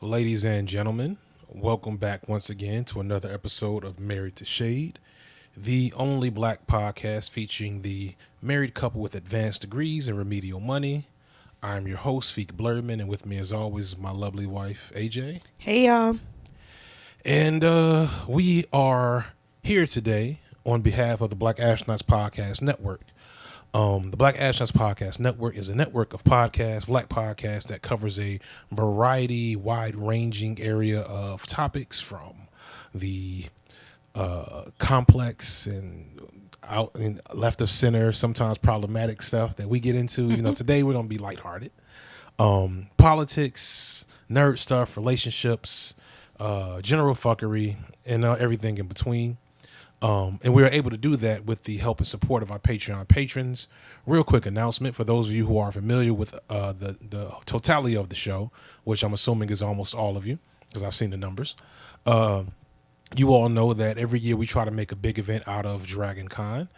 Ladies and gentlemen, welcome back once again to another episode of Married to Shade, the only black podcast featuring the married couple with advanced degrees and remedial money. I'm your host, Fiq Blurman, and with me as always is my lovely wife, AJ. Hey y'all. And we are here today on behalf of the Black Astronauts Podcast Network. The Black Astronauts Podcast Network is a network of podcasts, black podcasts that covers a variety, wide-ranging area of topics from the complex and out and left of center, sometimes problematic stuff that we get into. Even though today we're going to be lighthearted. Politics, nerd stuff, relationships, general fuckery, and everything in between. And we are able to do that with the help and support of our Patreon patrons. Real quick announcement for those of you who are familiar with the totality of the show, which I'm assuming is almost all of you, because I've seen the numbers. You all know that every year we try to make a big event out of Dragon Con,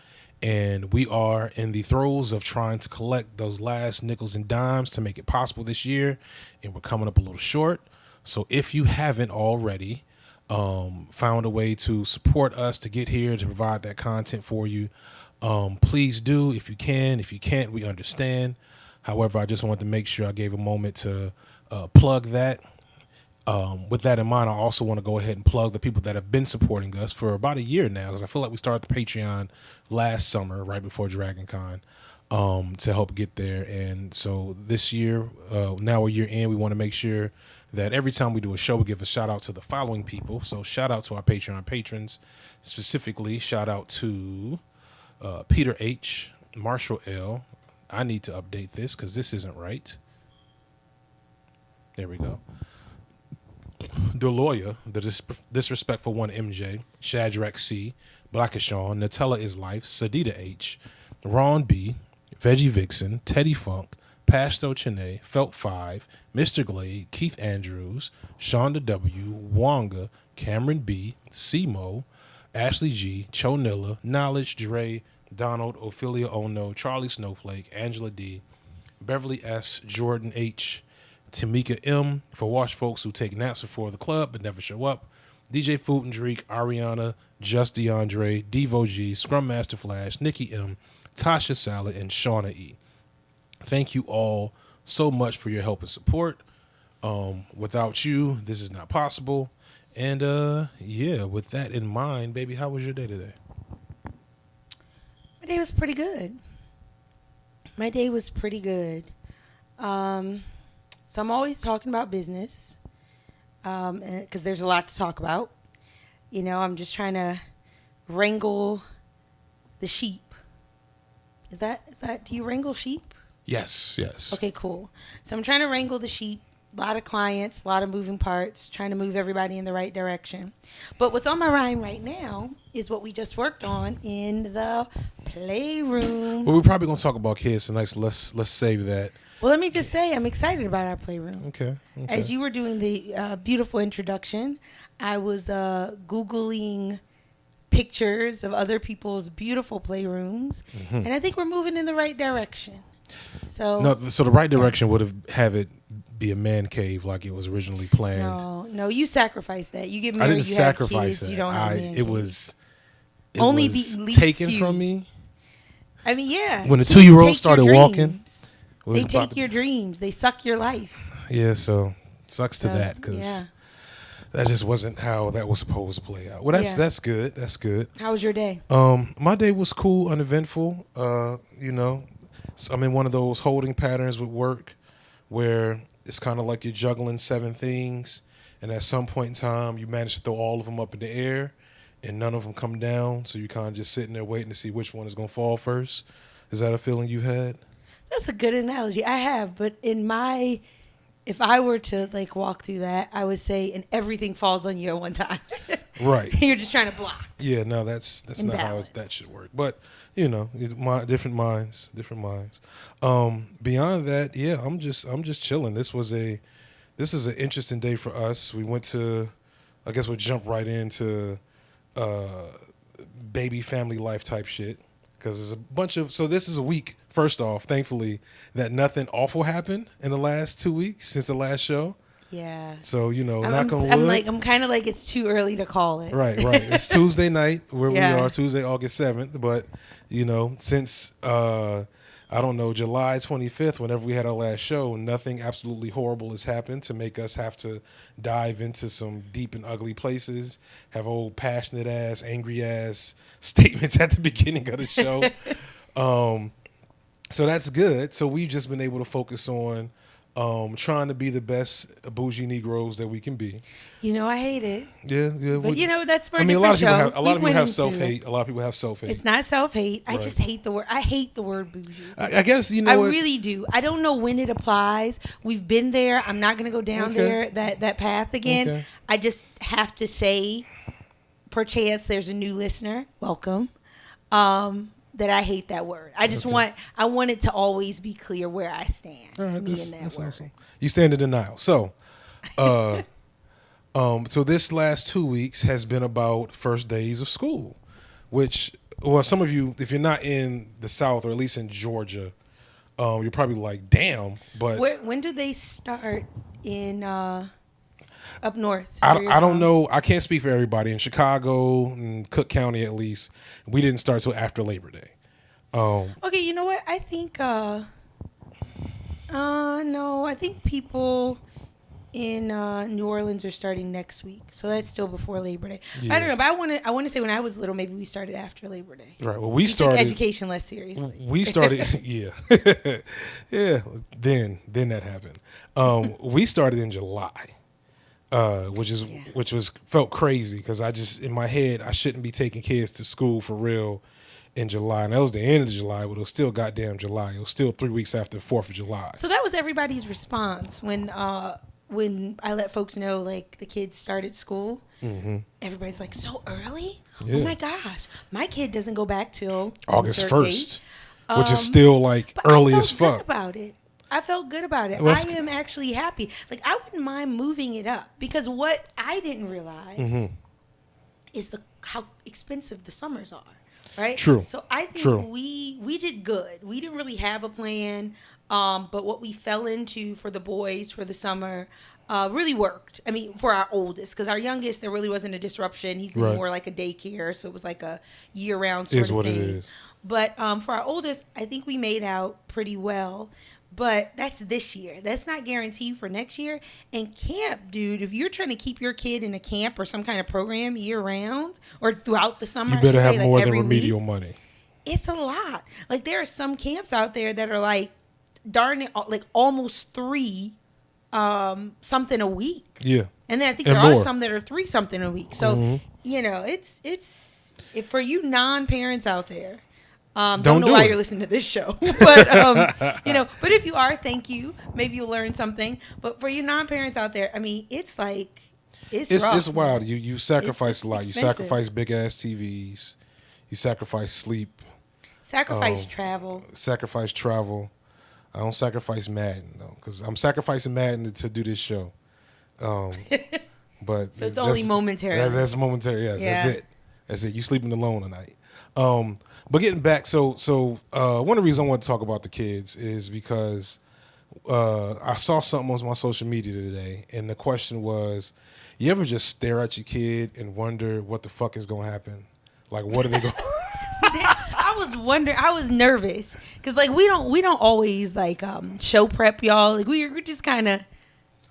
and we are in the throes of trying to collect those last nickels and dimes to make it possible this year, and we're coming up a little short. So if you haven't already found a way to support us to get here to provide that content for you, please do if you can. If you can't, we understand. However, I just wanted to make sure I gave a moment to plug that. With that in mind, I also want to go ahead and plug the people that have been supporting us for about a year now, because I feel like we started the Patreon last summer, right before Dragon Con, to help get there. And so this year, now we're year in, we want to make sure that every time we do a show, we give a shout out to the following people. So shout out to our Patreon patrons. Specifically, shout out to Peter H., Marshall L. I need to update this because this isn't right. There we go. Deloya, the disrespectful one, MJ, Shadrach C., Blackishawn, Nutella is Life, Sadida H., Ron B., Veggie Vixen, Teddy Funk, Pasto Chene, Felt 5, Mr. Glade, Keith Andrews, Shonda W., Wonga, Cameron B., Simo, Ashley G., Chonilla, Knowledge, Dre, Donald, Ophelia Ono, Charlie Snowflake, Angela D., Beverly S., Jordan H., Tamika M., for wash folks who take naps before the club but never show up, DJ Food and Drink, Ariana, Just DeAndre, Devo G., Scrum Master Flash, Nikki M., Tasha Salad, and Shauna E. Thank you all so much for your help and support. Without you, this is not possible. And yeah, with that in mind, baby, how was your day today? My day was pretty good. So I'm always talking about business because there's a lot to talk about. You know, I'm just trying to wrangle the sheep. Is that, do you wrangle sheep? Yes. Okay, cool. So I'm trying to wrangle the sheep. A lot of clients, a lot of moving parts, trying to move everybody in the right direction. But what's on my mind right now is what we just worked on in the playroom. Well, we're probably going to talk about kids tonight, so let's save that. Well, let me just say I'm excited about our playroom. Okay. As you were doing the beautiful introduction, I was Googling pictures of other people's beautiful playrooms, and I think we're moving in the right direction. So the right direction would have it be a man cave like it was originally planned. No, you sacrificed that. You get I married, didn't you sacrifice have kids, that. you don't have a man It cave. was Only was the elite taken few. from me. I mean, yeah. When the Kids 2-year-old take started your walking, dreams. it was They about take your dreams. They suck your life. Yeah, so sucks to So, that because yeah. that just wasn't how that was supposed to play out. Well, that's good. That's good. How was your day? My day was cool, uneventful. You know, so I'm in one of those holding patterns with work where it's kind of like you're juggling 7 things, and at some point in time, you manage to throw all of them up in the air, and none of them come down. So you kind of just sitting there waiting to see which one is going to fall first. Is that a feeling you had? That's a good analogy. I have, but if I were to like walk through that, I would say, and everything falls on you at one time. Right. You're just trying to block. Yeah, no, that's not how that should work. But you know, different minds. Beyond that, yeah, I'm just chilling. This is an interesting day for us. We went to, I guess we'll jump right into baby family life type shit, because there's a bunch of, so this is a week, first off, thankfully, that nothing awful happened in the last 2 weeks since the last show. Yeah. So, knock on wood. I'm kind of like it's too early to call it. Right. It's Tuesday night where Yeah. we are, Tuesday, August 7th. But, since, I don't know, July 25th, whenever we had our last show, nothing absolutely horrible has happened to make us have to dive into some deep and ugly places, have old passionate ass, angry ass statements at the beginning of the show. So that's good. So we've just been able to focus on trying to be the best bougie Negroes that we can be. I hate it. Yeah. But that's for a lot of people show. have a lot of people have self-hate. A lot of people have self-hate. It's not self-hate. Right. I just hate the word. I hate the word bougie. I guess I really do. I don't know when it applies. We've been there. I'm not going to go down there that path again. Okay. I just have to say, perchance there's a new listener. Welcome. That I hate that word. I just want it to always be clear where I stand. All right, me and that that's word. awesome. You stand in denial. So, so this last 2 weeks has been about first days of school, which, well, some of you, if you're not in the South or at least in Georgia, you're probably like, damn. But when do they start in up north? I don't know. I can't speak for everybody. In Chicago and Cook County, at least, we didn't start till after Labor Day. Okay, you know what? I think no, I think people in New Orleans are starting next week, so that's still before Labor Day. Yeah. I don't know, but I want to say when I was little, maybe we started after Labor Day. Right. Well, we took started education less seriously. We started, yeah, yeah. Then that happened. We started in July. Which felt crazy because I just, in my head, I shouldn't be taking kids to school for real in July, and that was the end of July, but it was still goddamn July. It was still 3 weeks after 4th of July. So that was everybody's response when I let folks know like the kids started school. Mm-hmm. Everybody's like, so early? Yeah. Oh my gosh, my kid doesn't go back till August 1st, which is still like early as fuck. I felt good about it. I am actually happy. Like, I wouldn't mind moving it up because what I didn't realize is how expensive the summers are, right? True. So I think we did good. We didn't really have a plan, but what we fell into for the boys for the summer really worked. I mean, for our oldest, because our youngest, there really wasn't a disruption. He's more like a daycare, so it was like a year-round sort of thing. It is. But for our oldest, I think we made out pretty well. But that's this year. That's not guaranteed for next year. And camp, dude, if you're trying to keep your kid in a camp or some kind of program year-round or throughout the summer, you better have more than remedial money. It's a lot. Like, there are some camps out there that are like almost 3 something a week. Yeah. And then I think there are some that are 3 something a week. So, it's for you non-parents out there. Don't know why you're listening to this show, but but if you are, thank you. Maybe you'll learn something. But for you non-parents out there, I mean, it's like it's wild. You sacrifice a lot. You sacrifice big ass TVs. You sacrifice sleep. Sacrifice travel. Sacrifice travel. I don't sacrifice Madden though, because I'm sacrificing Madden to do this show. But so it's only momentary. That's momentary. Yes, that's it. You sleeping alone tonight. But getting back, so one of the reasons I want to talk about the kids is because I saw something on my social media today, and the question was, you ever just stare at your kid and wonder what the fuck is going to happen? Like, what are they going I was wondering, I was nervous, because, like, we don't always, like, show prep, y'all. Like, we're just kind of,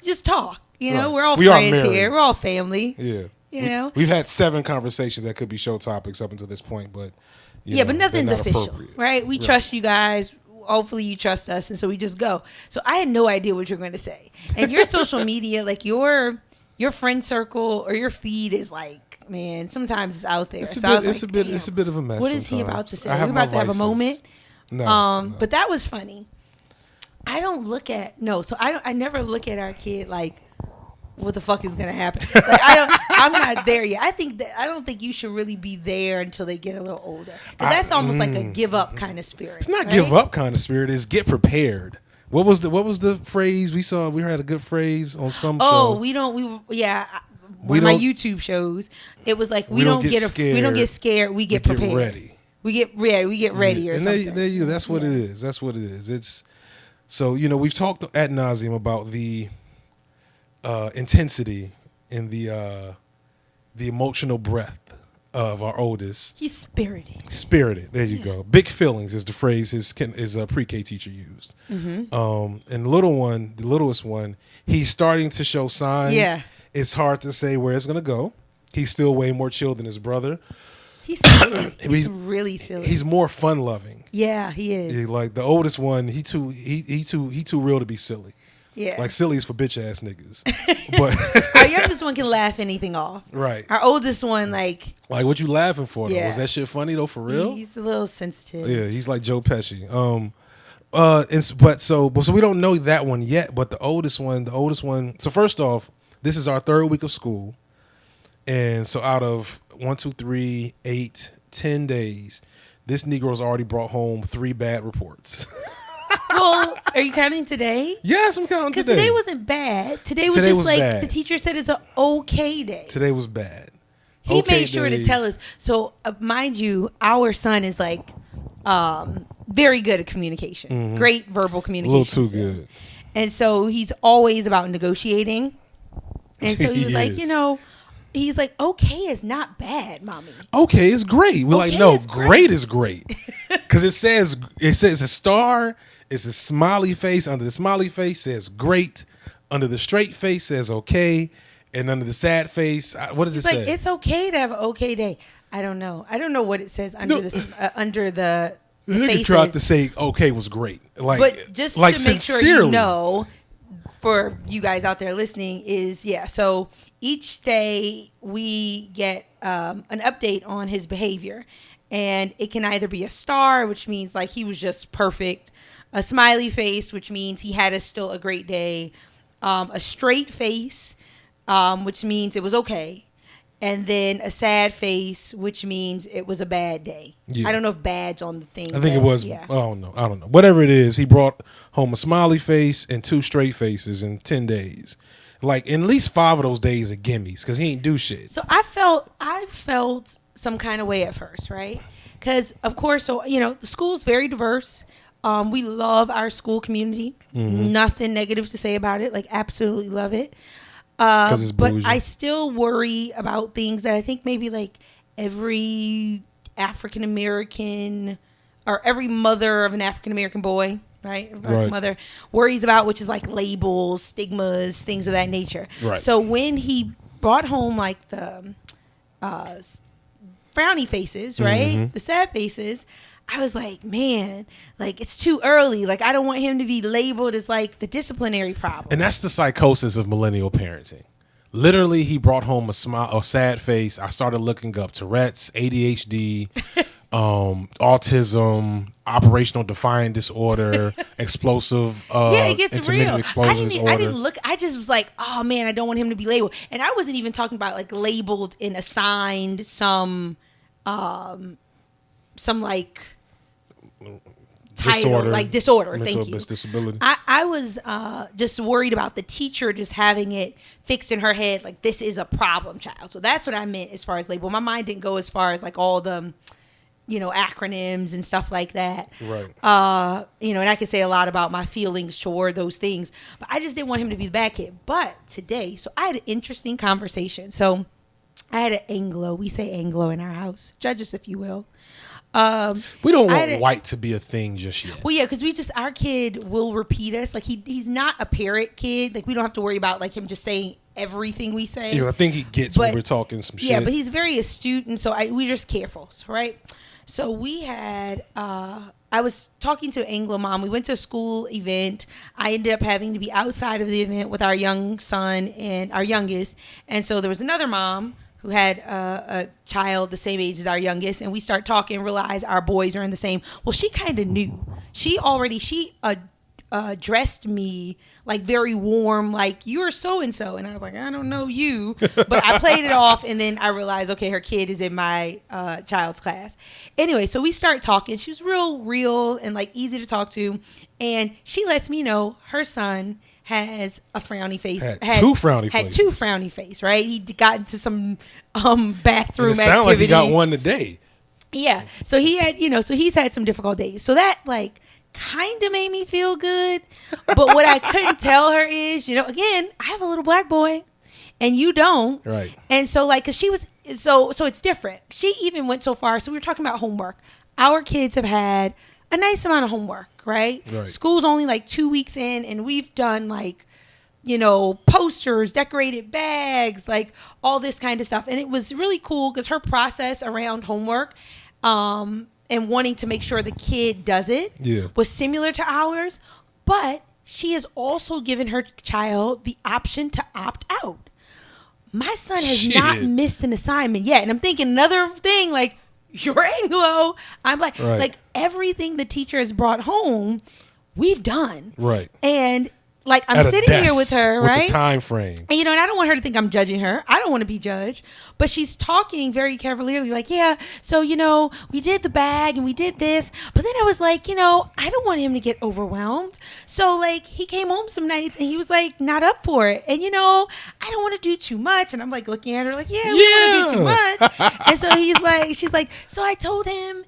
just talk, you know? Right. We're all friends here. We're all family. Yeah. You know? We've had 7 conversations that could be show topics up until this point, but... but nothing's official, right? We trust you guys. Hopefully you trust us, and so we just go. So I had no idea what you're going to say. And your social media, like your friend circle or your feed is like, man, sometimes it's out there. It's a bit of a mess. What is he about to say? We're about to have a moment. No. But that was funny. I never look at our kid like, what the fuck is gonna happen? Like, I'm not there yet. I don't think you should really be there until they get a little older. Because that's almost like a give up kind of spirit. It's not give up kind of spirit. It's get prepared. What was the phrase we saw? We had a good phrase on some show. Oh, one of my YouTube shows. It was like we don't get scared. We get prepared. Ready. We get ready or and something. There you. That's what it is. That's what it is. It's so we've talked ad nauseum about the intensity and the emotional breadth of our oldest. He's spirited. Spirited. There you go. Big feelings is the phrase his pre-K teacher used. And the littlest one, he's starting to show signs. Yeah. It's hard to say where it's going to go. He's still way more chill than his brother. He's silly. He's really silly. He's more fun loving. Yeah, he is. Like the oldest one, he too real to be silly. Yeah. Like silly is for bitch ass niggas. But our youngest one can laugh anything off. Right. Our oldest one, like what you laughing for though? Yeah. Was that shit funny though for real? He's a little sensitive. Yeah, he's like Joe Pesci. So we don't know that one yet, but the oldest one. So first off, this is our third week of school. And so out of 1, 2, 3, 8, 10 days, this Negro's already brought home 3 bad reports. Well, are you counting today? Yes, I'm counting today. Because today wasn't bad. Today was bad. The teacher said it's an okay day. Today was bad. He made sure to tell us. So, mind you, our son is like very good at communication. Mm-hmm. Great verbal communication. A little too good. And so he's always about negotiating. And so he was like, he's like, okay is not bad, mommy. Okay is great. We're okay, like, no, great is great. Because it says a star. It's a smiley face. Under the smiley face says great. Under the straight face says okay. And under the sad face, what does it say? It's okay to have an okay day. I don't know. I don't know what it says under the He tried to say okay was great. But just to make sure you know, for you guys out there listening, so each day we get an update on his behavior. And it can either be a star, which means like he was just perfect. A smiley face, which means he had still a great day. A straight face, which means it was okay. And then a sad face, which means it was a bad day. Yeah. I don't know if bad's on the thing. I think it was. Yeah. I don't know. Whatever it is, he brought home a smiley face and 2 straight faces in 10 days. Like, at least 5 of those days are gimmies because he ain't do shit. So I felt some kind of way at first, right? Because, of course, the school's very diverse. We love our school community. Mm-hmm. Nothing negative to say about it. Like, absolutely love it. It's but I still worry about things that I think maybe like every African American or every mother of an African American boy, right? Mother worries about, which is like labels, stigmas, things of that nature. Right. So when he brought home like the frowny faces, right? Mm-hmm. The sad faces, I was like, man, like it's too early. Like I don't want him to be labeled as like the disciplinary problem. And that's the psychosis of millennial parenting. Literally, he brought home a sad face. I started looking up Tourette's, ADHD, autism, operational defiant disorder, explosive, it gets real. Disorder. I didn't look. I just was like, oh man, I don't want him to be labeled. And I wasn't even talking about like labeled and assigned some like title, like disorder. Thank you. Disability. I was just worried about the teacher just having it fixed in her head, like this is a problem child. So that's what I meant as far as label. My mind didn't go as far as like all the, acronyms and stuff like that. Right. And I could say a lot about my feelings toward those things, but I just didn't want him to be the bad kid. But today, so I had an interesting conversation. So I had an Anglo. We say Anglo in our house. Judge us if you will. We don't want white to be a thing just yet. Well, yeah, because our kid will repeat us. Like he's not a parrot kid. Like we don't have to worry about like him just saying everything we say. Yeah, I think he gets when we're talking some shit. Yeah, but he's very astute, and so we're just careful, right? So we had. I was talking to Anglo mom. We went to a school event. I ended up having to be outside of the event with our young son and our youngest, and so there was another mom who had a child the same age as our youngest, and we start talking and realize our boys are in the same. Well, she kind of knew. She addressed me like very warm, like you're so and so, and I was like, I don't know you, but I played it off, and then I realized, okay, her kid is in my child's class. Anyway, so we start talking. She was real, and like easy to talk to, and she lets me know her son has a frowny face. Had two frowny face, right? He got into some bathroom activity. It sounds like he got one today. Yeah. So he had, so he's had some difficult days. So that like kind of made me feel good. But what I couldn't tell her is, again, I have a little black boy and you don't. Right. And so like, cause she was, so it's different. She even went so far. So we were talking about homework. Our kids have had a nice amount of homework, right? School's only like 2 weeks in and we've done like, posters, decorated bags, like all this kind of stuff. And it was really cool because her process around homework, and wanting to make sure the kid does it was similar to ours, but she has also given her child the option to opt out. My son has not missed an assignment yet. And I'm thinking another thing, like, you're Anglo. I'm like, like everything the teacher has brought home, we've done. Right. And like I'm sitting here with her, right? With the time frame. And, and I don't want her to think I'm judging her. I don't want to be judged. But she's talking very cavalierly, like, yeah, so, we did the bag and we did this. But then I was like, I don't want him to get overwhelmed. So, like, he came home some nights and he was, like, not up for it. And, I don't want to do too much. And I'm, like, looking at her like, yeah, we want to do too much. And so she's like, so I told him,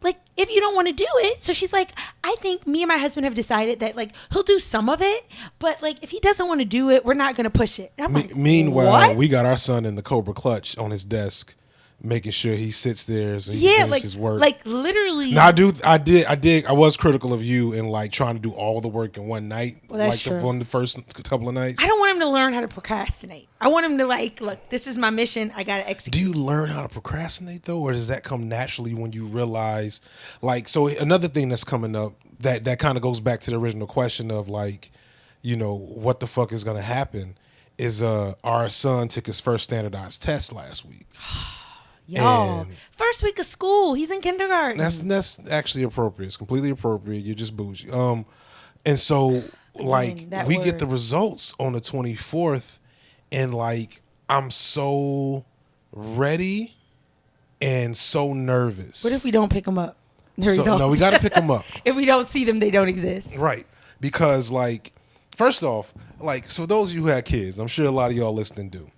like, if you don't want to do it. So she's like, I think me and my husband have decided that, like, he'll do some of it, but, like, if he doesn't want to do it, we're not going to push it. And I'm like, meanwhile, what? we got our son in the Cobra Clutch on his desk, making sure he sits there so he can finish his work. Like, literally. Now, I was critical of you in, like, trying to do all the work in one night. Well, that's true. On the first couple of nights. I don't want him to learn how to procrastinate. I want him to, like, look, this is my mission. I got to execute. Do you learn how to procrastinate, though? Or does that come naturally when you realize, like, so another thing that's coming up that kind of goes back to the original question of, like, what the fuck is going to happen is our son took his first standardized test last week. Y'all, first week of school. He's in kindergarten. That's actually appropriate. It's completely appropriate. You're just bougie. And so, like, we get the results on the 24th, and, like, I'm so ready and so nervous. What if we don't pick them up? No, we got to pick them up. If we don't see them, they don't exist. Right. Because, like, first off, like, so those of you who have kids, I'm sure a lot of y'all listening do.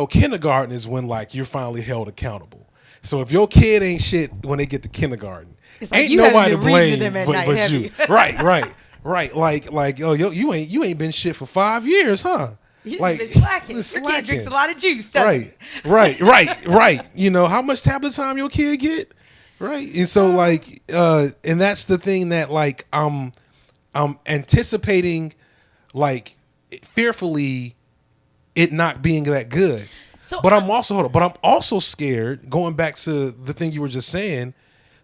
Kindergarten is when, like, you're finally held accountable. So if your kid ain't shit when they get to kindergarten, it's like ain't nobody to blame but you. Right. Like, you ain't been shit for 5 years, huh? You've like, been slacking. Your kid drinks a lot of juice, doesn't he? Right. How much tablet time your kid get? Right. And so, like, and that's the thing that, like, I'm anticipating, like, fearfully it not being that good. But I'm also scared, going back to the thing you were just saying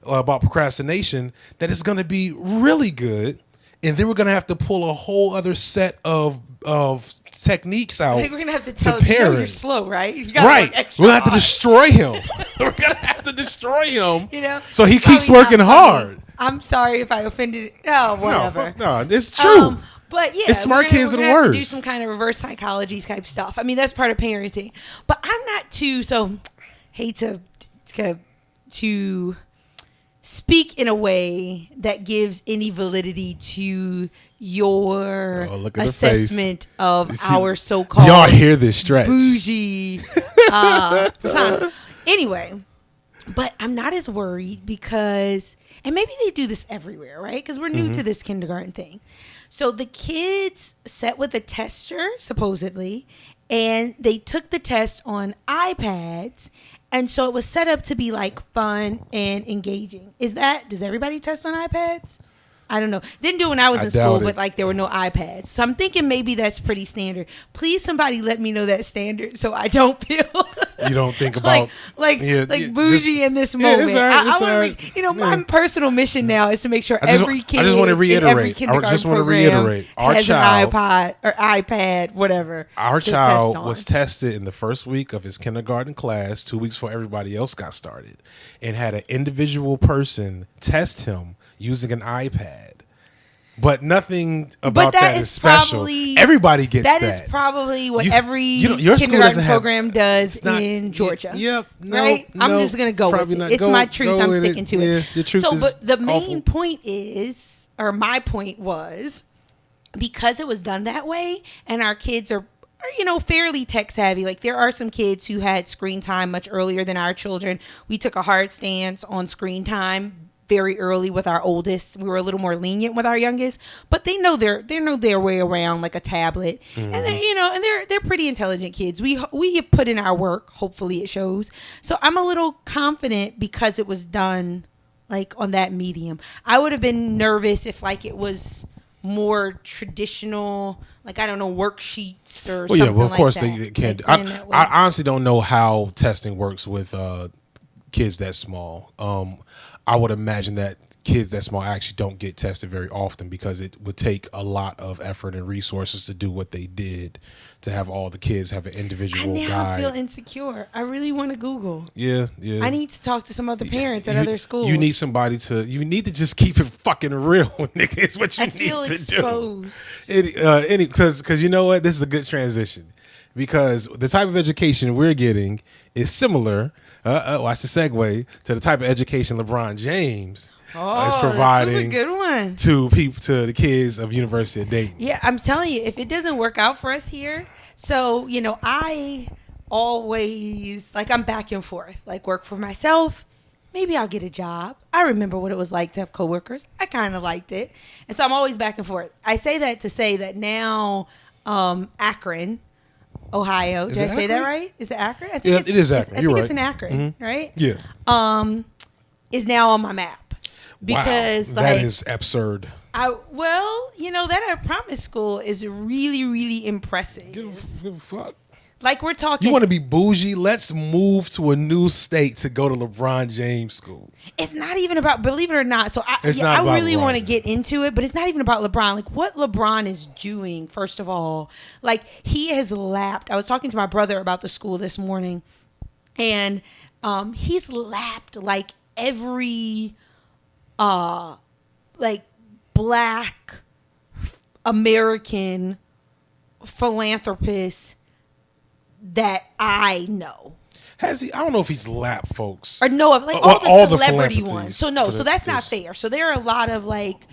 about procrastination, that it's going to be really good, and then we're going to have to pull a whole other set of techniques out. I think we're going to have to tell him, you're slow, right? You gotta right. We're going to have to destroy him. We're going to have to destroy him. So he keeps working hard. I'm sorry if I offended. No, whatever. No, it's true. But yeah, it's smart kids are the worst. Do some kind of reverse psychology type stuff. I mean, that's part of parenting. But I'm not too hate to speak in a way that gives any validity to your assessment of our so-called y'all hear this stretch bougie persona. Anyway, but I'm not as worried because, and maybe they do this everywhere, right? Because we're new to this kindergarten thing. So the kids sat with a tester, supposedly, and they took the test on iPads. And so it was set up to be, like, fun and engaging. Does everybody test on iPads? I don't know. Didn't do it when I was in school, but, like, there were no iPads. So I'm thinking maybe that's pretty standard. Please, somebody let me know that standard so I don't feel you don't think about bougie in this moment. My personal mission now is to make sure every kid in every kindergarten program has an iPod or iPad, whatever. Our child was tested in the first week of his kindergarten class, 2 weeks before everybody else got started, and had an individual person test him using an iPad. But nothing about that is special. Everybody gets that. That is probably what every kindergarten program does in Georgia. Right? I'm just going to go with it. It's my truth. I'm sticking to it. But the main point is, or my point was, because it was done that way, and our kids are fairly tech savvy. Like, there are some kids who had screen time much earlier than our children. We took a hard stance on screen time very early with our oldest. We were a little more lenient with our youngest, but they know their way around like a tablet, and they're pretty intelligent kids. We have put in our work. Hopefully, it shows. So I'm a little confident because it was done like on that medium. I would have been nervous if like it was more traditional, like I don't know, worksheets or something. Well, of course like they can't. Like I honestly don't know how testing works with kids that small. I would imagine that kids that small actually don't get tested very often because it would take a lot of effort and resources to do what they did to have all the kids have an individual guide. I feel insecure. I really want to Google. Yeah. I need to talk to some other parents at other schools. You need somebody you need to just keep it fucking real, nigga. It's what you need feel to exposed. do. Because you know what? This is a good transition. Because the type of education we're getting is similar, watch the segue, to the type of education LeBron James is providing this was a good one. to the kids of University of Dayton. Yeah, I'm telling you, if it doesn't work out for us here, so, I always, like, I'm back and forth, like, work for myself. Maybe I'll get a job. I remember what it was like to have coworkers. I kind of liked it. And so I'm always back and forth. I say that to say that now Akron, Ohio. Did I say that right? Is it Akron? I think it is Akron. I think it's in Akron, right? Yeah. Is now on my map. Because that is absurd. That promise school is really, really impressive. Give a fuck. Like we're talking. You want to be bougie? Let's move to a new state to go to LeBron James school. It's not even about, believe it or not. So I really want to get into it, but it's not even about LeBron. Like what LeBron is doing, first of all, like he has lapped. I was talking to my brother about the school this morning, and he's lapped like every like Black American philanthropist that I know. Has he? I don't know if he's lapped folks. Or no, like all the celebrity ones. So that's not fair. So there are a lot of like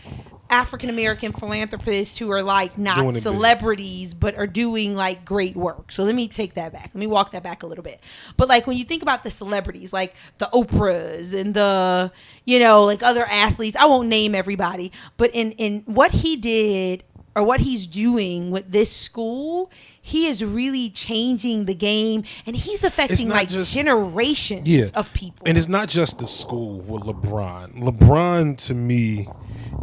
African American philanthropists who are like not celebrities but are doing like great work. So let me take that back. Let me walk that back a little bit. But like when you think about the celebrities, like the Oprahs and the, like other athletes, I won't name everybody, but in what he did or what he's doing with this school, he is really changing the game, and he's affecting like generations of people. And it's not just the school with LeBron. LeBron, to me,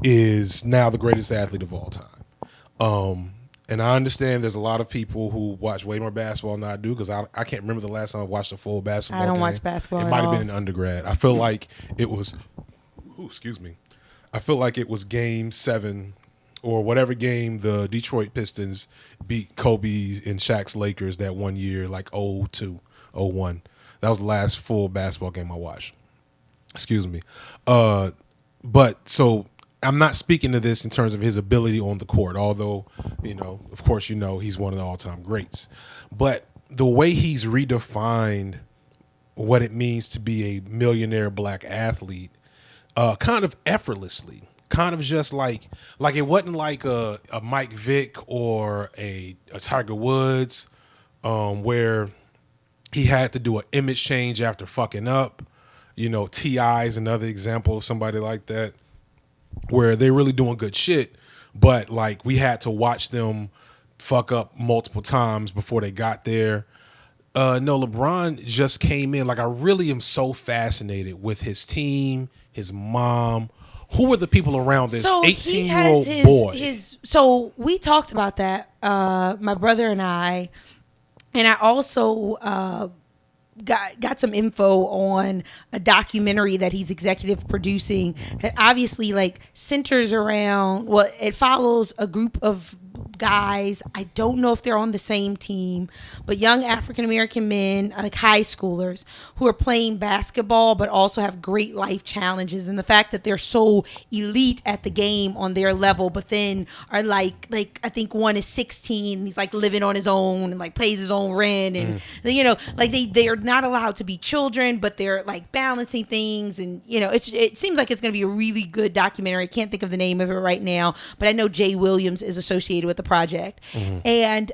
is now the greatest athlete of all time. And I understand there's a lot of people who watch way more basketball than I do because I can't remember the last time I watched a full basketball game. I don't watch basketball. It might have been in undergrad. I feel like it was. I feel like it was Game 7. Or whatever game the Detroit Pistons beat Kobe and Shaq's Lakers that one year, like 0-2, 0-1. That was the last full basketball game I watched. Excuse me. But so I'm not speaking to this in terms of his ability on the court, although, of course, he's one of the all-time greats. But the way he's redefined what it means to be a millionaire Black athlete kind of effortlessly. Kind of just like it wasn't like a Mike Vick or a Tiger Woods where he had to do an image change after fucking up. T.I. is another example of somebody like that where they're really doing good shit, but like we had to watch them fuck up multiple times before they got there. No, LeBron just came in. Like I really am so fascinated with his team, his mom. Who are the people around this 18-year-old boy? So we talked about that, my brother and I also got some info on a documentary that he's executive producing that obviously like centers around, it follows a group of guys. I don't know if they're on the same team, but young African American men, like high schoolers, who are playing basketball but also have great life challenges. And the fact that they're so elite at the game on their level, but then are like I think one is 16 and he's like living on his own and like pays his own rent and like they're not allowed to be children, but they're like balancing things. And it seems like it's going to be a really good documentary. I can't think of the name of it right now, but I know Jay Williams is associated with the project. And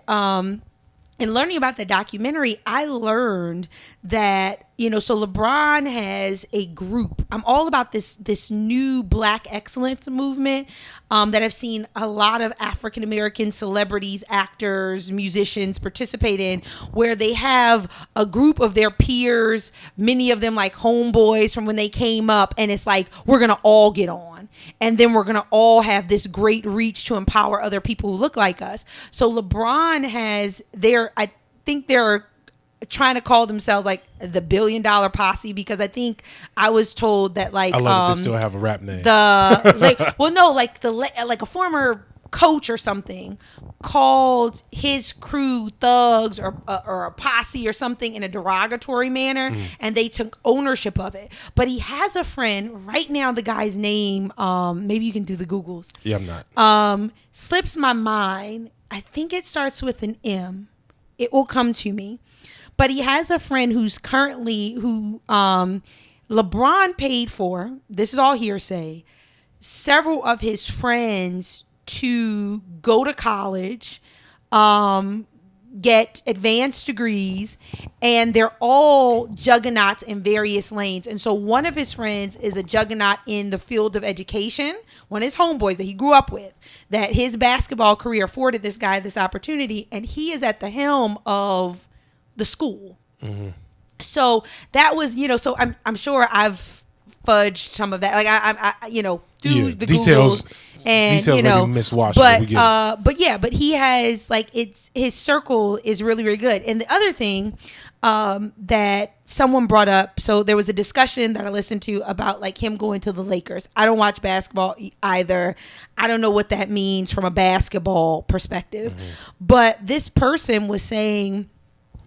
in learning about the documentary, I learned that So LeBron has a group. I'm all about this new Black excellence movement that I've seen a lot of African American celebrities, actors, musicians participate in, where they have a group of their peers, many of them like homeboys from when they came up, and it's like, we're gonna all get on, and then we're gonna all have this great reach to empower other people who look like us. So LeBron has I think they're trying to call themselves like the $1 billion posse, because I think I was told that like I love they still have a rap name. like a former coach or something called his crew thugs or a posse or something in a derogatory manner, and they took ownership of it. But he has a friend right now. The guy's name, maybe you can do the Googles. Yeah, I'm not. Slips my mind. I think it starts with an M. It will come to me. But he has a friend who LeBron paid for, this is all hearsay, several of his friends to go to college, get advanced degrees, and they're all juggernauts in various lanes. And so one of his friends is a juggernaut in the field of education, one of his homeboys that he grew up with, that his basketball career afforded this guy this opportunity, and he is at the helm of the school. Mm-hmm. So that was, so I'm sure I've fudged some of that. Like I do the details, Googles and maybe Miss Washington, but he has like, his circle is really, really good. And the other thing that someone brought up, so there was a discussion that I listened to about like him going to the Lakers. I don't watch basketball either. I don't know what that means from a basketball perspective. Mm-hmm. But this person was saying,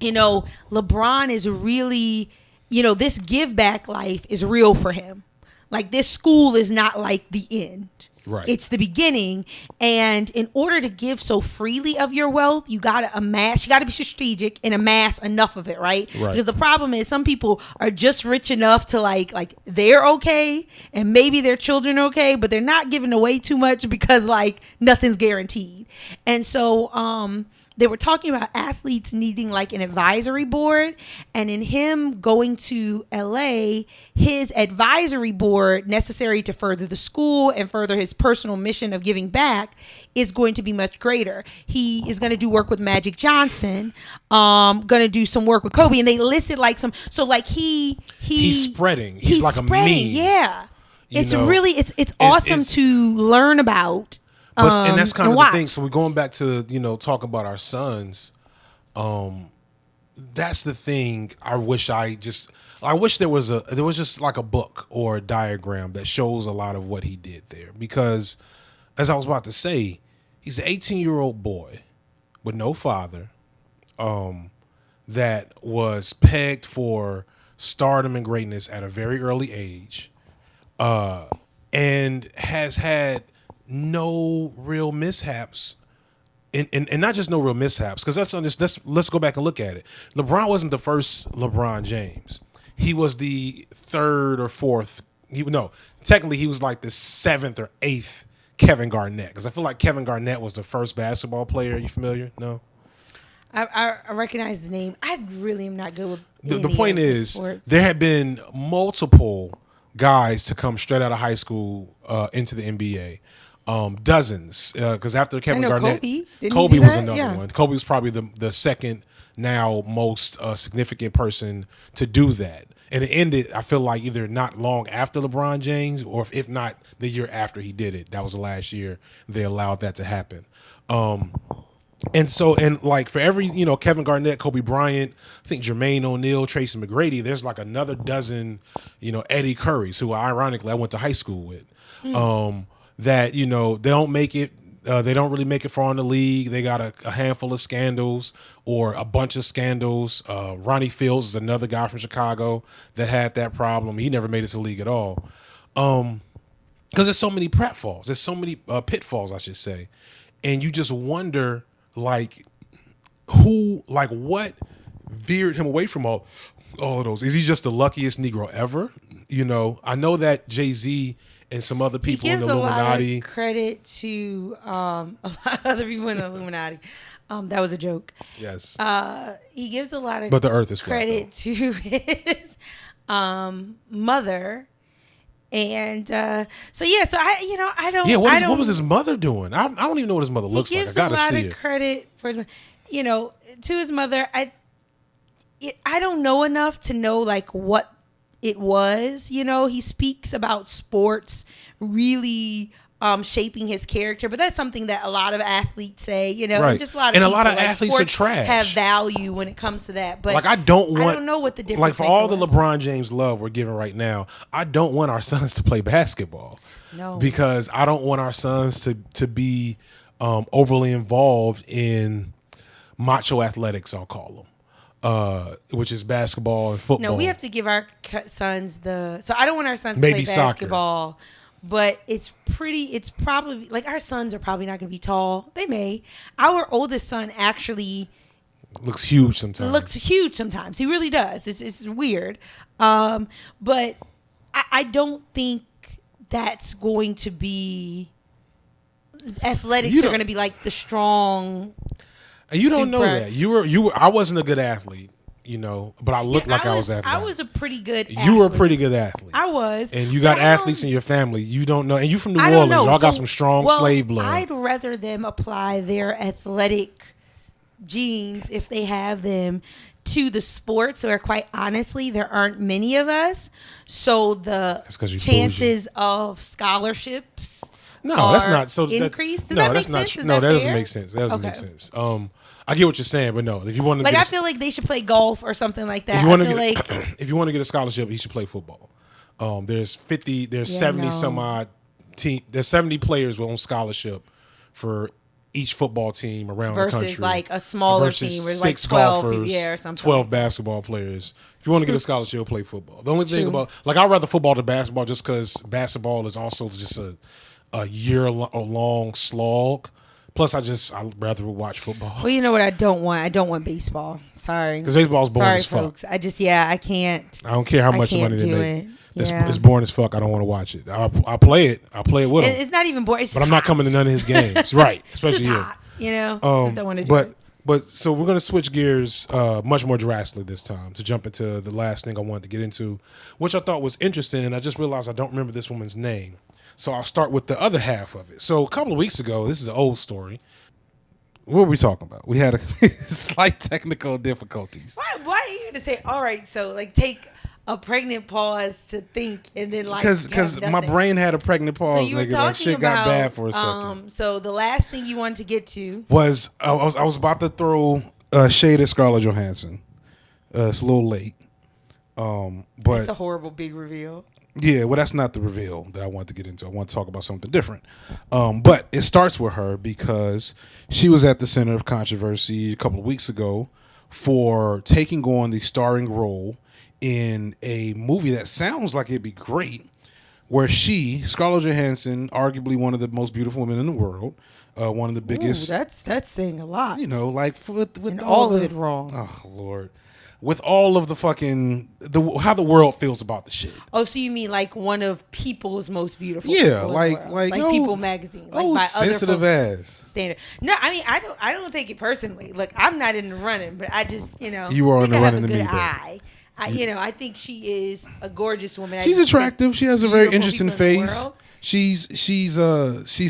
LeBron is really, this give back life is real for him. Like, this school is not like the end. Right. It's the beginning. And in order to give so freely of your wealth, you got to be strategic and amass enough of it, right? Because the problem is some people are just rich enough to like they're okay and maybe their children are okay, but they're not giving away too much because like nothing's guaranteed. And so, they were talking about athletes needing like an advisory board, and in him going to LA, his advisory board necessary to further the school and further his personal mission of giving back is going to be much greater. He is going to do work with Magic Johnson, going to do some work with Kobe, and they listed like some, so like he's spreading. He's like spreading, a meme. Yeah. It's really, it's awesome to learn about. And that's kind of the thing. So we're going back to, talking about our sons. That's the thing. I wish there was just like a book or a diagram that shows a lot of what he did there. Because as I was about to say, he's an 18-year-old boy with no father, that was pegged for stardom and greatness at a very early age, and has had no real mishaps, and not just no real mishaps, because let's go back and look at it. LeBron wasn't the first LeBron James. He was the third or fourth. Technically he was like the seventh or eighth Kevin Garnett, because I feel like Kevin Garnett was the first basketball player. Are you familiar? No? I recognize the name. I really am not good with the point is sports. There have been multiple guys to come straight out of high school into the NBA. Dozens, because after Kevin Garnett, Kobe was another one. Kobe was probably the second now most significant person to do that. And it ended, I feel like, either not long after LeBron James, or if not the year after he did it. That was the last year they allowed that to happen. And like for every, Kevin Garnett, Kobe Bryant, I think Jermaine O'Neal, Tracy McGrady, there's like another dozen, Eddie Currys, who ironically I went to high school with. That they don't make it, they don't really make it far in the league. They got a handful of scandals or a bunch of scandals. Ronnie Fields is another guy from Chicago that had that problem. He never made it to the league at all, because there's so many pitfalls. There's so many pitfalls, I should say, and you just wonder what veered him away from all of those. Is he just the luckiest Negro ever? I know that Jay-Z and some other He people in gives the a lot Illuminati. of credit to a lot of other people in the Illuminati. That was a joke. Yes. He gives a lot of But the Earth is flat, credit to his mother. And so I don't. Yeah, what what was his mother doing? I don't even know what his mother looks like. I gives gotta a lot see of it. credit for his, to his mother. I don't know enough to know like what it was. He speaks about sports really shaping his character, but that's something that a lot of athletes say. Right. And just a lot of And a people, lot of like, athletes are sports trash. have value when it comes to that. But Like I don't know what the difference. Like for all the was. LeBron James love we're giving right now, I don't want our sons to play basketball. No. Because I don't want our sons to be overly involved in macho athletics, I'll call them, which is basketball and football. No, we have to give our sons so I don't want our sons to Maybe play basketball, but it's probably like our sons are probably not going to be tall. They may. Our oldest son actually looks huge sometimes. He really does. It's weird. But I don't think that's going to be athletics are going to be like the strong. And you don't know that. You were. I wasn't a good athlete, but I looked like I was athletic. I was a pretty good athlete. You were a pretty good athlete. I was. And you got athletes in your family. You don't know. And you from New I Orleans. don't know. Y'all got some strong slave blood. I'd rather them apply their athletic genes, if they have them, to the sports where, quite honestly, there aren't many of us. So the chances of scholarships that's not so increased. Does no, that make that's not sense? no, that that doesn't fair? make sense. That doesn't make Okay. sense. I get what you're saying, but no, if you want to Like, I feel like they should play golf or something like that. if you want to I get feel like if you want to get a scholarship, he should play football. There's 70 some odd team. There's 70 players on scholarship for each football team around the country. versus like a smaller team with like 6 12 golfers, people, or something. 12 basketball players. If you want to get a scholarship, play football. The only thing about I'd rather football than basketball, just because basketball is also just a year-long slog. Plus, I'd rather watch football. Well, you know what I don't want? I don't want baseball. Sorry. Because baseball's boring as fuck. Folks. I can't. I don't care how much money they do make. Yeah. It's boring as fuck. I don't want to watch it. I'll play it. I'll play it with him. It's not even boring. It's just But I'm not coming to none of his games. Right. Especially just here. hot, just don't want to do it. But so we're going to switch gears much more drastically this time to jump into the last thing I wanted to get into, which I thought was interesting, and I just realized I don't remember this woman's name. So I'll start with the other half of it. So a couple of weeks ago, this is an old story. What were we talking about? We had slight technical difficulties. Why are you going to say, all right, so like take a pregnant pause to think and then like because my brain had a pregnant pause, so you were nigga. talking Like shit about, got bad for a second. So the last thing you wanted to get to was I was about to throw shade at Scarlett Johansson. It's a little late. But it's a horrible big reveal. Yeah, well, that's not the reveal that I want to get into. I want to talk about something different. But it starts with her because she was at the center of controversy a couple of weeks ago for taking on the starring role in a movie that sounds like it'd be great, where Scarlett Johansson, arguably one of the most beautiful women in the world, one of the biggest. Ooh, that's saying a lot. Like with and all of it wrong. Oh Lord. With all of the fucking how the world feels about the shit. Oh, so you mean like one of People's most beautiful? Yeah, people like People magazine, like by sensitive other folks' ass standard. No, I mean I don't take it personally. Look, I'm not in the running, but I just you are in the running to me. I think she is a gorgeous woman. She's attractive. She has a very interesting face. In She's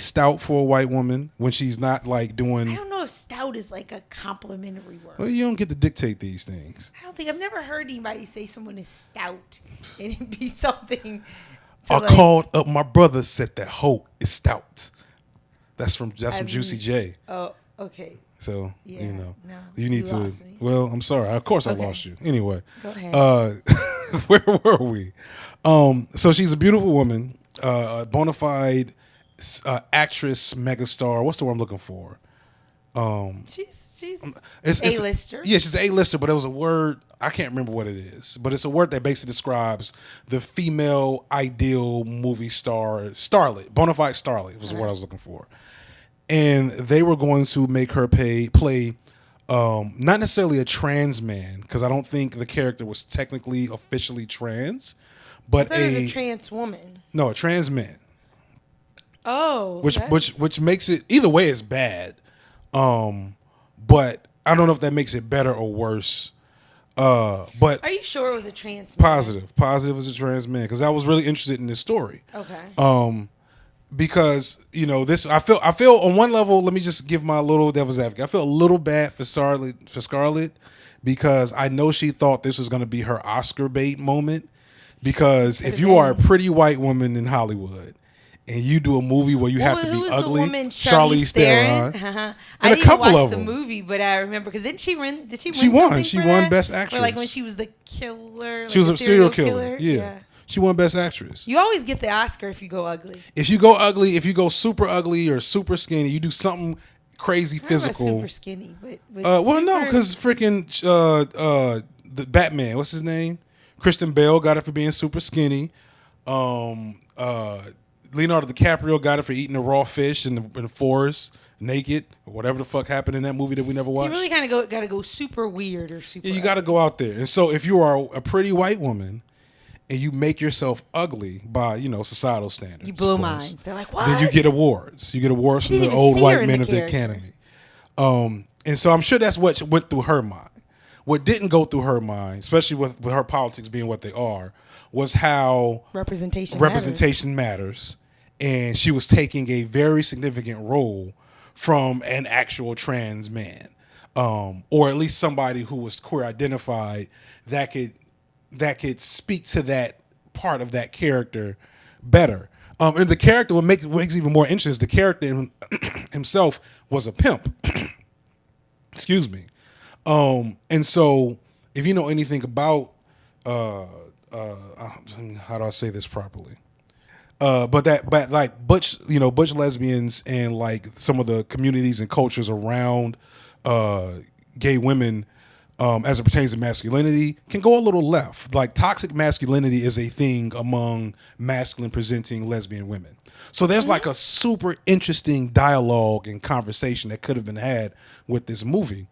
stout for a white woman when she's not like doing. I don't know if stout is like a complimentary word. Well, you don't get to dictate these things. I don't think I've never heard anybody say someone is stout and it be something. Called up my brother, said that hoe is stout. That's from Juicy J. Oh, okay. So yeah, you need to. Lost me. Well, I'm sorry. Of course, I lost you. Anyway, go ahead. Where were we? So she's a beautiful woman. Bona fide actress, megastar. What's the word I'm looking for? She's it's A-lister. Yeah, she's an A-lister, but it was a word, I can't remember what it is, but it's a word that basically describes the female ideal movie starlet. Bona fide starlet was the word I was looking for. And they were going to make her play not necessarily a trans man, because I don't think the character was technically officially trans, but I thought it was a trans woman. No, a trans man. Oh, which makes it either way is bad. But I don't know if that makes it better or worse. But are you sure it was a trans man? Positive as a trans man, because I was really interested in this story. Okay. Because this, I feel on one level. Let me just give my little devil's advocate. I feel a little bad for Scarlett, because I know she thought this was going to be her Oscar bait moment. Because if you are a pretty white woman in Hollywood and you do a movie where you have to be ugly, the woman, Charlize Theron, I didn't couple watch of the them. movie, but I remember because didn't she win? Did she win? She won. Something She for won that? Best Actress. Or like when she was the killer. Like she was a a serial killer. Yeah. She won Best Actress. You always get the Oscar if you go ugly. If you go ugly, if you go super ugly or super skinny, you do something crazy physical. Super skinny, but well, no, because freaking the Batman, what's his name? Christian Bale got it for being super skinny. Leonardo DiCaprio got it for eating a raw fish in the forest naked, or whatever the fuck happened in that movie that we never watched. So you really kind of got to go super weird or super. Yeah, you got to go out there. And so if you are a pretty white woman and you make yourself ugly by societal standards, you blow minds. They're like, what? Then you get awards. You get awards from the old white men of the Academy. And so I'm sure that's what went through her mind. What didn't go through her mind, especially with her politics being what they are, was how representation matters. And she was taking a very significant role from an actual trans man, or at least somebody who was queer identified that could speak to that part of that character better. And the character, what makes it even more interesting is the character himself was a pimp. Excuse me. And so if you know anything about how do I say this properly? But like butch lesbians and like some of the communities and cultures around gay women, as it pertains to masculinity, can go a little left. Like toxic masculinity is a thing among masculine presenting lesbian women. So there's like a super interesting dialogue and conversation that could have been had with this movie,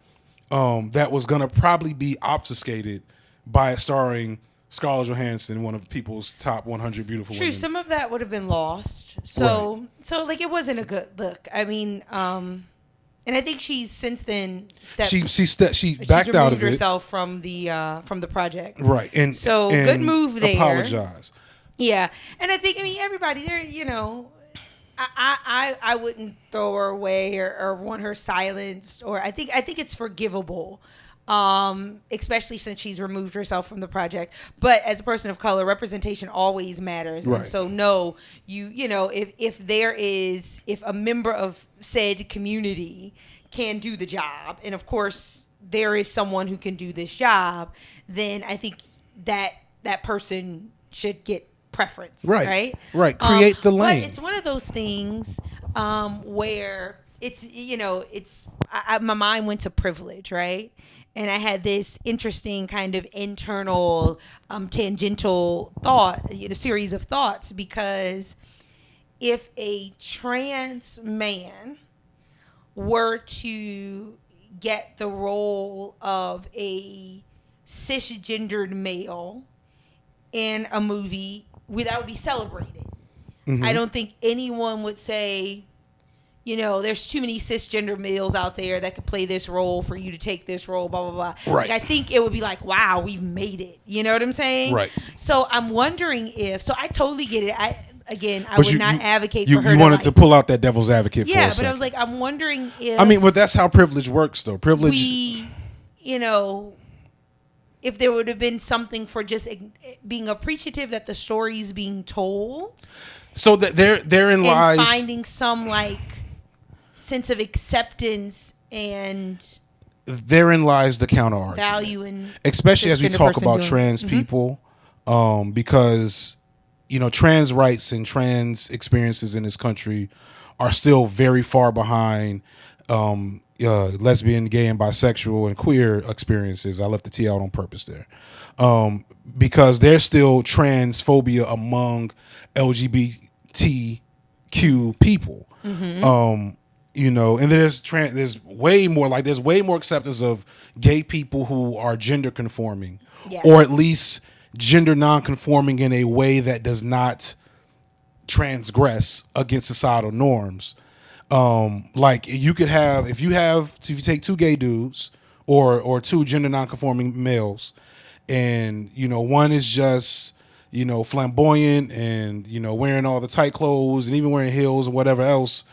that was gonna probably be obfuscated by starring Scarlett Johansson, one of people's top 100 beautiful women. True, some of that would have been lost. So like it wasn't a good look. I mean, and I think she's since then she backed out of it. Herself from the project. Right, and so good move there. Apologize. Yeah, and I think everybody there. I wouldn't throw her away or want her silenced. Or I think it's forgivable. Especially since she's removed herself from the project. But as a person of color, representation always matters. Right. And so if a member of said community can do the job, and of course there is someone who can do this job, then I think that person should get preference. Right. Create the lane. But it's one of those things where it's my mind went to privilege, right? And I had this interesting kind of internal tangential thought, series of thoughts, because if a trans man were to get the role of a cisgendered male in a movie, that would be celebrated. Mm-hmm. I don't think anyone would say, there's too many cisgender males out there that could play this role for you to take this role, blah, blah, blah. Right. Like, I think it would be like, wow, we've made it. You know what I'm saying? Right. So I'm wondering so I totally get it. I would not advocate for her. You wanted to pull out that devil's advocate for a second. Yeah, but I was like, I'm wondering if... but that's how privilege works, though. Privilege... if there would have been something for just being appreciative that the story's being told. So that therein lies... finding some, sense of acceptance and... Therein lies the counter argument. Value in... Especially as we talk about trans people. Because, trans rights and trans experiences in this country are still very far behind lesbian, gay, and bisexual and queer experiences. I left the T out on purpose there. Because there's still transphobia among LGBTQ people. Mm-hmm. And there's way more acceptance of gay people who are gender conforming, or at least gender non-conforming in a way that does not transgress against societal norms. Like you could have, if you take two gay dudes or two gender nonconforming males, and one is just flamboyant and wearing all the tight clothes and even wearing heels and whatever else,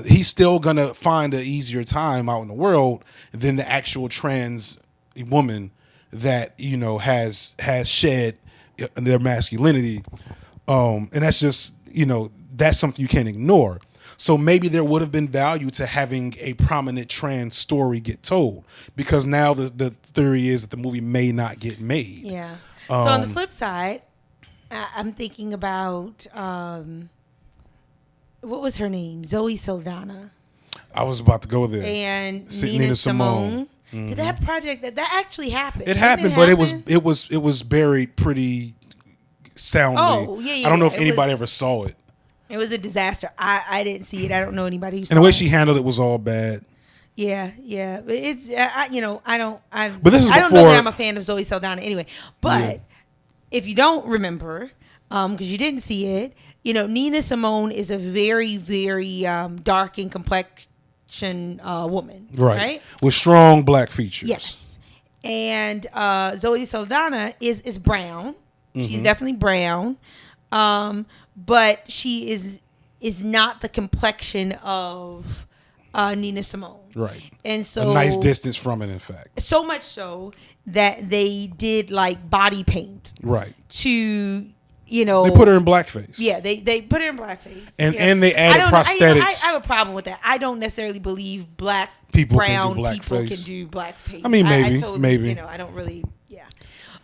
he's still gonna find an easier time out in the world than the actual trans woman that has shed their masculinity, and that's just that's something you can't ignore. So maybe there would have been value to having a prominent trans story get told, because now the theory is that the movie may not get made. Yeah. So on the flip side, I'm thinking about what was her name? Zoe Saldana. I was about to go there. And Nina Simone. Mm-hmm. Did that project that actually happened? It happened, but it was buried pretty soundly. Oh, yeah. I don't know if anybody ever saw it. It was a disaster. I didn't see it. I don't know anybody who saw it. And the way she handled it was all bad. Yeah. But it's I don't But this is I don't know that I'm a fan of Zoe Saldana anyway. But if you don't remember, because you didn't see it, Nina Simone is a very, very dark in complexion woman, right? With strong black features. Yes. And Zoe Saldana is brown. Mm-hmm. She's definitely brown. But she is not the complexion of Nina Simone. Right. And so a nice distance from it, in fact. So much so that they did like body paint. Right. To they put her in blackface. Yeah, they put her in blackface. And they added prosthetics. I have a problem with that. I don't necessarily believe brown people can do blackface. I mean, maybe. I don't really. Yeah.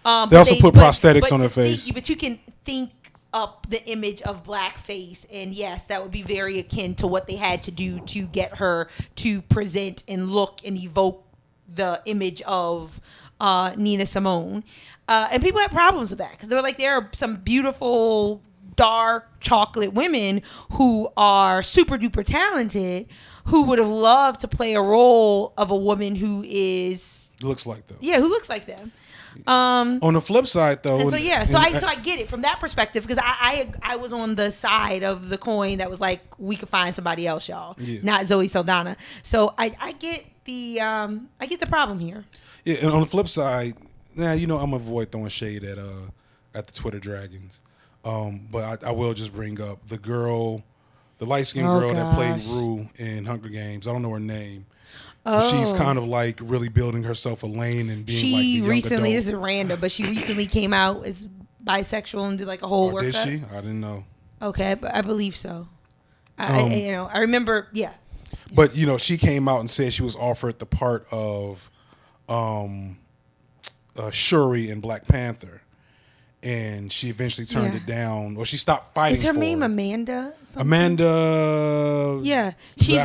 They also put prosthetics on her face. But you can think up the image of blackface, and yes, that would be very akin to what they had to do to get her to present and look and evoke the image of Nina Simone. And people had problems with that because they were like, there are some beautiful dark chocolate women who are super duper talented who would have loved to play a role of a woman who looks like them. Yeah, who looks like them. On the flip side, though, so I get it from that perspective, because I was on the side of the coin that was like, we could find somebody else, y'all, not Zoe Saldana. So I get the problem here. Yeah, and on the flip side, I'm gonna avoid throwing shade at the Twitter dragons, but I will just bring up the light skinned girl that played Rue in Hunger Games. I don't know her name. Oh. She's kind of like really building herself a lane and being like the young recently, adult. This is random, but she recently came out as bisexual and did like a whole workup. Did she? I didn't know. Okay, but I believe so. I remember, yeah. But she came out and said she was offered the part of Shuri in Black Panther, and she eventually turned it down, or she stopped fighting. Is her name Amanda? Something? Amanda. Yeah, she's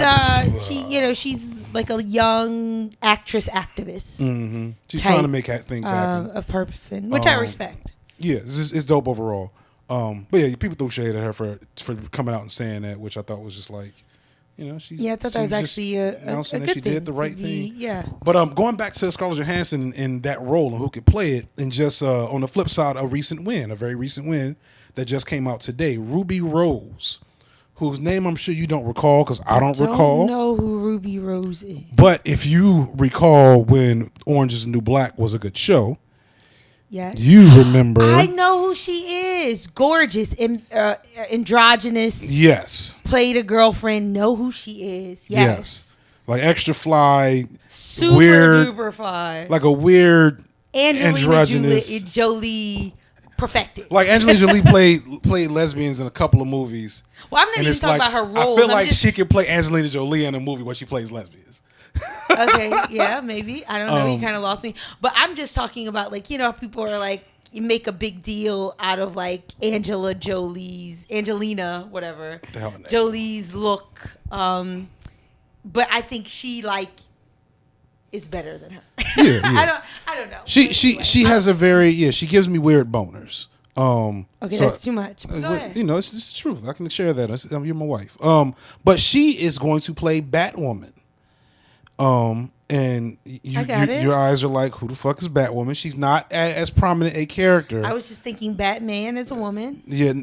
she's like a young activist. Mm-hmm. She's trying to make things happen of purpose, which I respect. Yeah, it's dope overall. But yeah, people threw shade at her for coming out and saying that, which I thought was just like, I thought that was actually a good thing. She did the right thing. Yeah. But going back to Scarlett Johansson in that role and who could play it, and just on the flip side, a very recent win that just came out today, Ruby Rose, whose name I'm sure you don't recall because I don't recall. I don't know who Ruby Rose is. But if you recall when Orange is the New Black was a good show, yes, you remember. I know who she is. Gorgeous, androgynous. Yes. Played a girlfriend. Know who she is. Yes. Like extra fly. Super weird, duper fly. Like a weird Angelina Jolie perfected. Like Angelina Jolie played lesbians in a couple of movies. Well, I'm not even talking about her roles. I feel like she could play Angelina Jolie in a movie where she plays lesbians. Okay, yeah, maybe. I don't know. You kind of lost me. But I'm just talking about, like, people are like, you Make a big deal out of like Angelina, whatever, Jolie's look. But I think she like is better than her. Yeah. I don't know. She has a very she gives me weird boners. Okay, so, that's too much. Go ahead. It's the truth. I can share that. You're my wife. But she is going to play Batwoman. And your eyes are like, who the fuck is Batwoman? She's not as prominent a character. I was just thinking Batman as a woman. Yeah.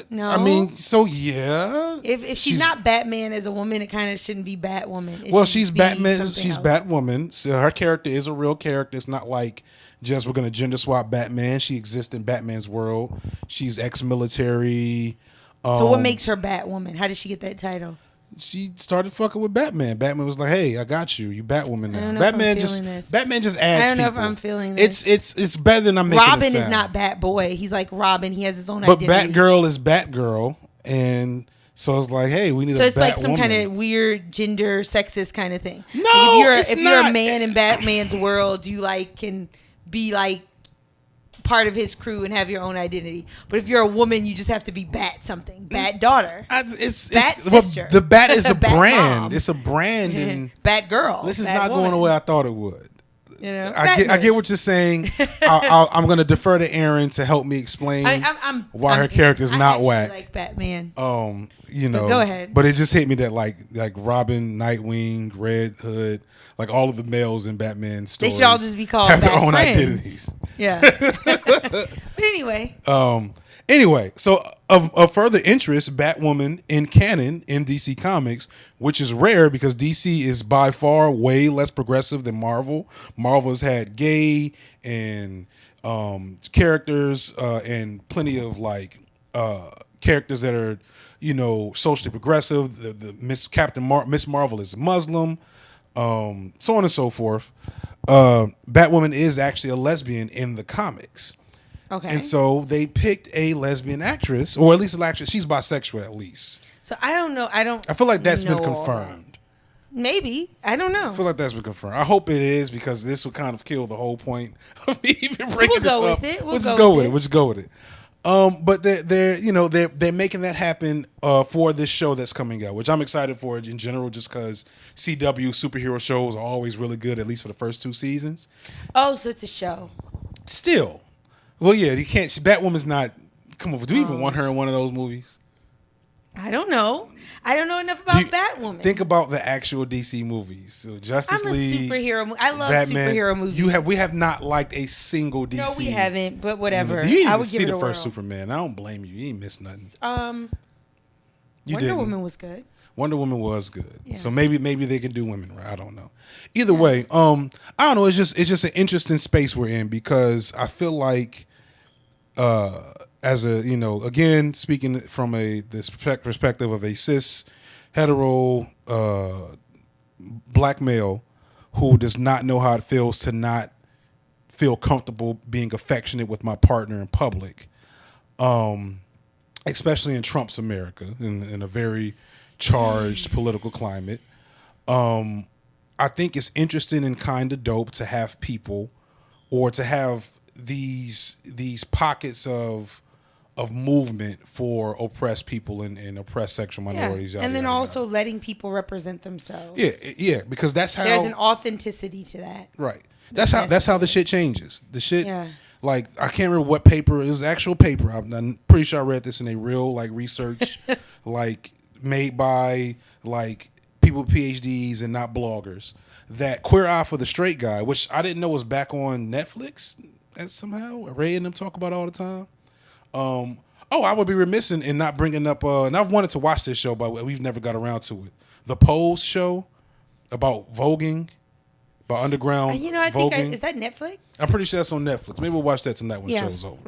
No. I mean, so yeah. If she's not Batman as a woman, it kind of shouldn't be Batwoman. It Well, should she's just be Batman. something She's else. Batwoman. So her character is a real character. It's not like just we're gonna gender swap Batman. She exists in Batman's world. She's ex-military. So what makes her Batwoman? How did she get that title? She started fucking with Batman. Batman was like, "Hey, I got you. You Batwoman now." I don't know Batman if I'm just feeling this. Batman just adds. I don't know people. if I'm feeling this. It's better than I'm making Robin it is sound. not Batboy. He's like Robin. He has his own But identity. Batgirl is Batgirl, and so it's like, hey, we need. So a it's like some Batwoman. kind of weird gender sexist kind of thing. No, like it's if you're a not. man in Batman's world, you like can be like part of his crew and have your own identity. But if you're a woman, you just have to be Bat something, Bat daughter, It's Bat well, sister. the Bat is a Bat brand. mom. It's a brand, and Bat girl. this is Bat not woman. going the way I thought it would. You know, I get what you're saying. I'm going to defer to Aaron to help me explain why her character is not whack. Like Batman. You know, go ahead. But it just hit me that like Robin, Nightwing, Red Hood, like all of the males in Batman stories, They should all just be called have their Bat own friends. identities. Yeah. But anyway. Anyway, so of further interest, Batwoman in canon in DC Comics, which is rare because DC is by far way less progressive than Marvel. Marvel has had gay and characters and plenty of like characters that are, you know, socially progressive. The Miss Marvel is Muslim, so on and so forth. Batwoman is actually a lesbian in the comics. Okay. And so they picked a lesbian actress, or at least an actress. She's bisexual, at least. So I don't know. I feel like that's been know. confirmed. Maybe. I don't know. I feel like that's been confirmed. I hope it is because this would kind of kill the whole point of me even breaking this up. We'll go with it. We'll just go with it. We'll just go with it. But they're making that happen for this show that's coming out, which I'm excited for in general, just because CW superhero shows are always really good, at least for the first 2 seasons. Oh, so it's a show. Still. Well, yeah, you can't. Batwoman's not. Come on, do you even want her in one of those movies? I don't know. I don't know enough about Batwoman. Think about the actual DC movies. So Justice League. Superhero. I love Batman. superhero movies. We have not liked a single DC. No, we haven't. But whatever. You didn't I even would see give it the a first whirl. Superman. I don't blame you. You ain't missed nothing. You Wonder didn't. Woman was good. Wonder Woman was good. Yeah. So maybe they can do women right. I don't know. Either way, I don't know. It's just an interesting space we're in because I feel like. As a, you know, again, speaking from this perspective of a cis, hetero, black male who does not know how it feels to not feel comfortable being affectionate with my partner in public, especially in Trump's America, in a very charged political climate. I think it's interesting and kind of dope to have people or to have these pockets of movement for oppressed people and oppressed sexual minorities. And then also letting people represent themselves. Yeah, because that's how there's an authenticity to that. Right. That's how the shit changes. The shit. Yeah. Like I can't remember what paper it was. Actual paper. I'm pretty sure I read this in a real like research, like made by like people with PhDs and not bloggers. That Queer Eye for the Straight Guy, which I didn't know was back on Netflix. That somehow Ray and them talk about all the time. I would be remiss in not bringing up. And I've wanted to watch this show, but we've never got around to it. The Pose show about voguing, about underground. I think voguing. is that Netflix? I'm pretty sure that's on Netflix. Maybe we'll watch that tonight when the show's over.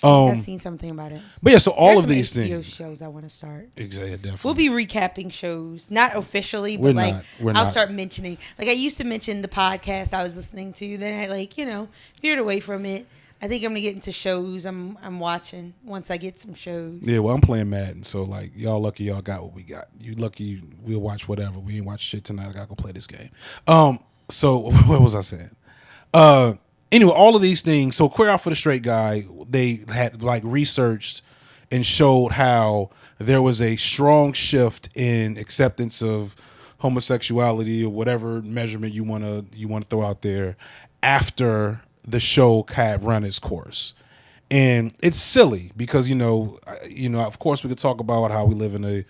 I've seen something about it. But yeah, so all There's of these some HBO things. shows I want to start. Exactly, definitely. We'll be recapping shows, not officially, but We're I'll not. start mentioning. Like I used to mention the podcast I was listening to. Then I veered away from it. I think I'm gonna get into shows I'm watching once I get some shows. Yeah, well, I'm playing Madden, so like y'all lucky y'all got what we got. You lucky we'll watch whatever. We ain't watch shit tonight. I gotta go play this game. So what was I saying? Anyway, all of these things. So Queer Out for the Straight Guy, they had like researched and showed how there was a strong shift in acceptance of homosexuality or whatever measurement you wanna throw out there after the show had run its course. And it's silly because, of course we could talk about how we live in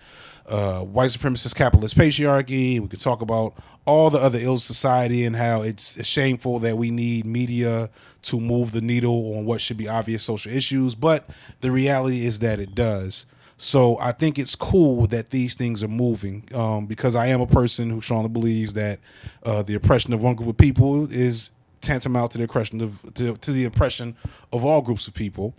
white supremacist capitalist patriarchy. We could talk about all the other ills of society and how it's shameful that we need media to move the needle on what should be obvious social issues. But the reality is that it does. So I think it's cool that these things are moving because I am a person who strongly believes that the oppression of one group of people is tantamount to the oppression to the oppression of all groups of people.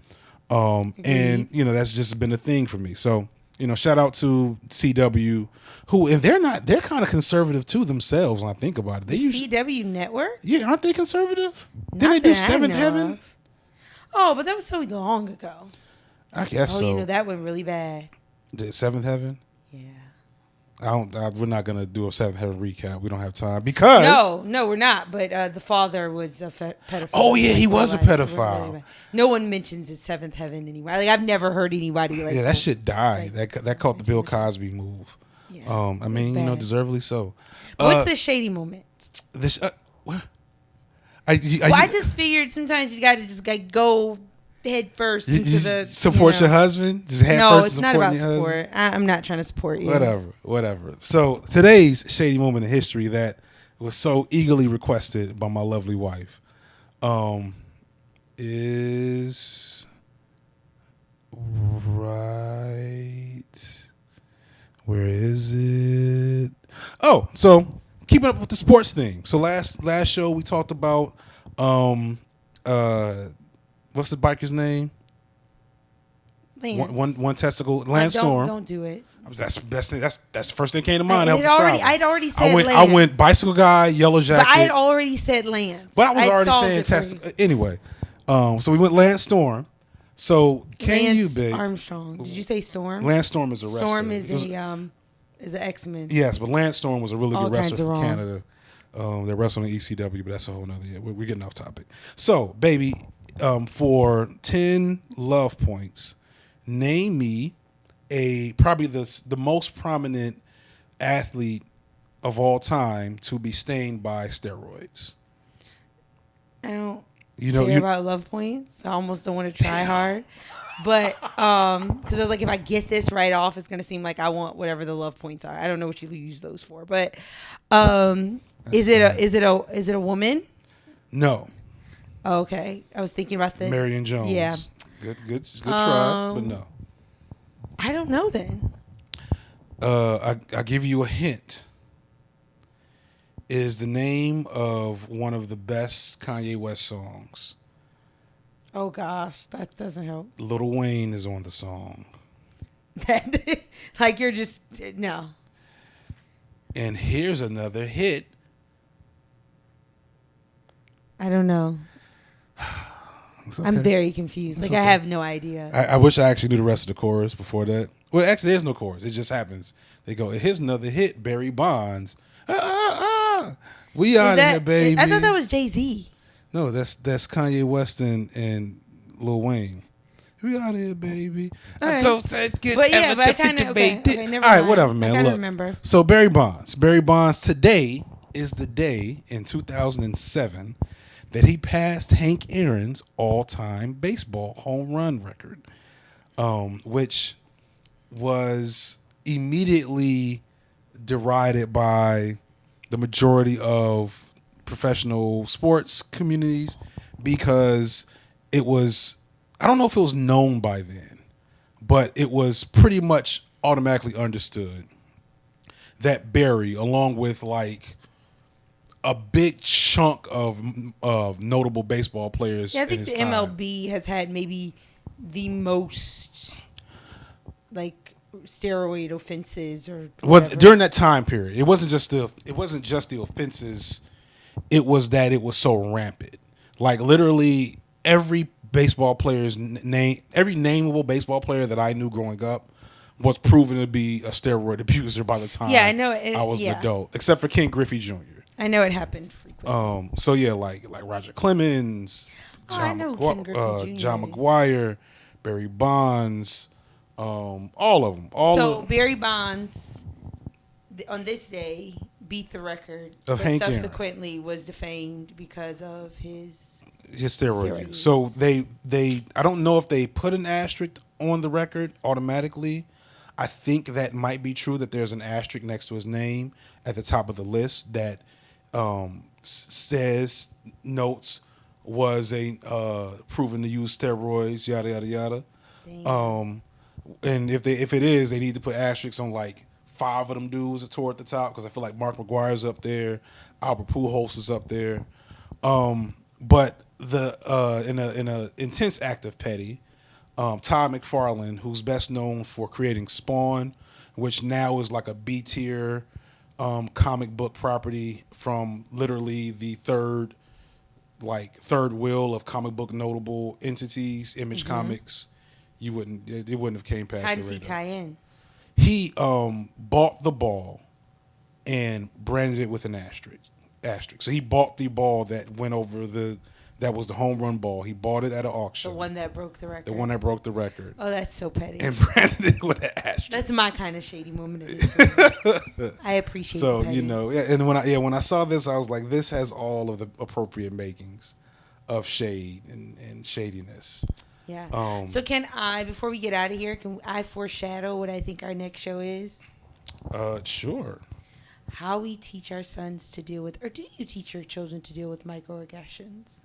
And that's just been a thing for me. So shout out to CW, and they're kind of conservative too themselves when I think about it. The CW network? Yeah, aren't they conservative? Didn't they do Seventh Heaven? Oh, but that was so long ago. I guess so. That went really bad. The Seventh Heaven? Yeah. We're not gonna do a Seventh Heaven recap. We don't have time because no, we're not. But the father was a pedophile. Oh yeah, he was a pedophile. Really no one mentions his Seventh Heaven anymore. Like I've never heard anybody like. Yeah, that shit died. That caught the Bill Cosby move. Yeah, I mean, deservedly so. What's the shady moment? What? I just figured sometimes you got to just go head first into the support your husband. Just head no, first. It's not about support. I'm not trying to support you. Whatever. So today's shady moment in history that was so eagerly requested by my lovely wife, is right. Where is it? Oh, so keeping up with the sports theme. So last show we talked about what's the biker's name? Lance. One testicle. Lance Storm. Don't do it. That's the best thing. That's the first thing that came to mind. I'd already said Lance. I went bicycle guy, yellow jacket. But I had already said Lance. But I was already saying testicle. Anyway, so we went Lance Storm. So Lance Armstrong. Did you say Storm? Lance Storm is a wrestler. Storm is an X-Men. Yes, but Lance Storm was a really good wrestler from Canada. They're wrestling in ECW, but that's a whole nother. We're getting off topic. So, baby, for 10 love points, name me probably the most prominent athlete of all time to be stained by steroids. I don't care about love points. I almost don't want to try hard. But because I was like, if I get this right off, it's gonna seem like I want whatever the love points are. I don't know what you use those for, but is it a woman? No. Okay, I was thinking about the Marion Jones. Yeah, good try, but no. I don't know then. I'll give you a hint. Is the name of one of the best Kanye West songs. Oh gosh, that doesn't help. Lil Wayne is on the song. Like you're just no. And here's another hit. I don't know. Okay. I'm very confused. I have no idea. I wish I actually knew the rest of the chorus before that. Well, actually, there's no chorus. It just happens. They go, here's another hit, Barry Bonds. We out of here, baby. I thought that was Jay-Z. No, that's Kanye West and Lil Wayne. We out of here, baby. Right. So said, get but yeah, but I kind of okay, never all right, mind. whatever, man. I Look, remember. So Barry Bonds. Barry Bonds today is the day in 2007 that he passed Hank Aaron's all-time baseball home run record, which was immediately derided by the majority of professional sports communities because it was, I don't know if it was known by then, but it was pretty much automatically understood that Barry, along with like a big chunk of notable baseball players. Yeah, I think in his the time. MLB has had maybe the most like steroid offenses or whatever. Well, during that time period, it wasn't just the offenses. It was that it was so rampant. Like literally every baseball player's name, every nameable baseball player that I knew growing up was proven to be a steroid abuser by the time I know I was an adult, except for Ken Griffey Jr. I know it happened frequently. So yeah, like Roger Clemens, John McGuire, Barry Bonds, all of them. Barry Bonds on this day beat the record, of but Hank subsequently was defamed because of his steroid use. So they I don't know if they put an asterisk on the record automatically. I think that might be true that there's an asterisk next to his name at the top of the list that says notes was a proven to use steroids, yada yada yada. Damn. And if it is, they need to put asterisks on like 5 of them dudes toward the top because I feel like Mark McGuire's up there, Albert Pujols is up there. But the in a intense act of petty, Todd McFarlane, who's best known for creating Spawn, which now is like a B tier comic book property from literally the third wheel of comic book notable entities, Image Comics. It wouldn't have came past. How does he tie in? He bought the ball and branded it with an asterisk. So he bought the ball that went over that was the home run ball. He bought it at an auction. The one that broke the record. The one that broke the record. Oh, that's so petty. And branded it with an asterisk. That's my kind of shady moment. Of I appreciate. So petty. and when I saw this, I was like, this has all of the appropriate makings of shade and shadiness. Yeah. So can I, before we get out of here, can I foreshadow what I think our next show is? Sure. How we teach our sons to deal with, or do you teach your children to deal with microaggressions?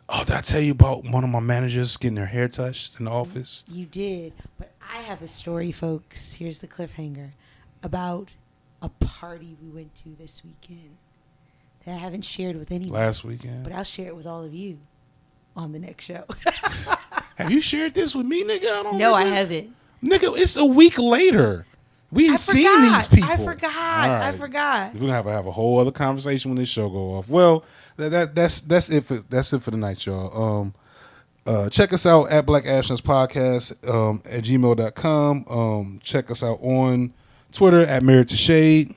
Oh, did I tell you about one of my managers getting her hair touched in the office? You did. But I have a story, folks. Here's the cliffhanger. About a party we went to this weekend that I haven't shared with anyone. Last weekend? But I'll share it with all of you on the next show. Have you shared this with me, nigga? I haven't. Nigga, it's a week later. We ain't seen these people. I forgot. We're gonna have a whole other conversation when this show go off. Well, that's it for the night, y'all. Check us out at Black Astronauts Podcast at gmail.com. Check us out on Twitter at Married to Shade.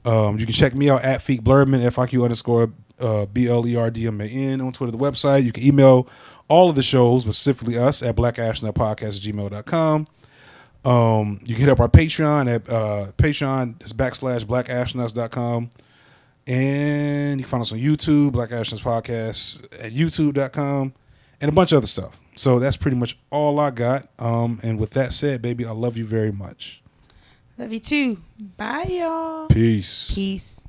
You can check me out at Fiq Blerdman, FIQ _BLERDMAN on Twitter, the website. You can email all of the shows, but specifically us, at blackastronautpodcast@gmail.com. You can hit up our Patreon at Patreon.com/blackastronauts.com. And you can find us on YouTube, Black Astronauts Podcast at youtube.com, and a bunch of other stuff. So that's pretty much all I got. And with that said, baby, I love you very much. Love you too. Bye, y'all. Peace. Peace.